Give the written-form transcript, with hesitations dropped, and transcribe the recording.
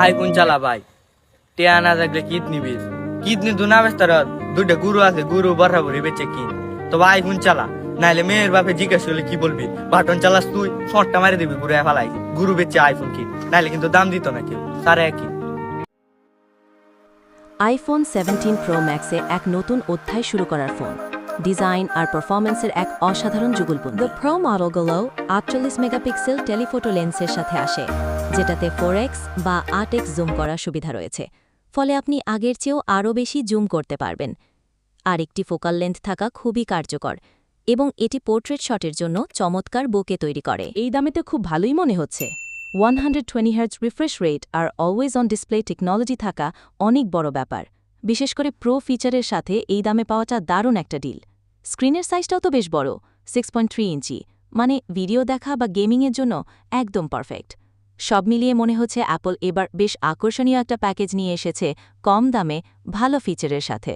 IPhone চালা ভাই, টেয়া না থাকলে কিডনি বেচ, কিডনি দুনা বেস্তার দুইটা গুরু আছে, গুরু বরাবরই বেচে কিন। তবে আইফোন চালা, নাইলে মেয়ের বাপে জিজ্ঞাসা করলে কি বলবি, বাটন চালাস তুই, শর্টটা মারি দিবি পুরো ফেলাই। গুরু বেচে আইফোন কিন, নাইলে কিন্তু দাম দিত না কেউ, সারে একই। আইফোন 17 প্রো ম্যাক্সে এক নতুন অধ্যায় শুরু করার ফোন, ডিজাইন আর পারফরম্যান্সের এক অসাধারণ যুগলবন্দি। দ্য প্রো মডেলগুলো 48 মেগাপিক্সেল টেলিফোটো লেন্সের সাথে আসে, যেটাতে 4x বা 8x জুম করার সুবিধা রয়েছে, ফলে আপনি আগের চেয়েও আরও বেশি জুম করতে পারবেন। আর একটি ফোকাল লেন্থ থাকা খুবই কার্যকর, এবং এটি পোর্ট্রেট শটের জন্য চমৎকার বোকে তৈরি করে। এই দামেতে খুব ভালোই মনে হচ্ছে। 120 হার্টজ রিফ্রেশ রেট আর অলওয়েজ অন ডিসপ্লে টেকনোলজি থাকা অনেক বড় ব্যাপার, বিশেষ করে প্রো ফিচারের সাথে এই দামে পাওয়াটা দারুণ একটা ডিল। স্ক্রিনের সাইজটাও তো বেশ বড়, 6.3 ইঞ্চি, মানে ভিডিও দেখা বা গেমিংয়ের জন্য একদম পারফেক্ট। সব মিলিয়ে মনে হচ্ছে অ্যাপল এবার বেশ আকর্ষণীয় একটা প্যাকেজ নিয়ে এসেছে, কম দামে ভালো ফিচারের সাথে।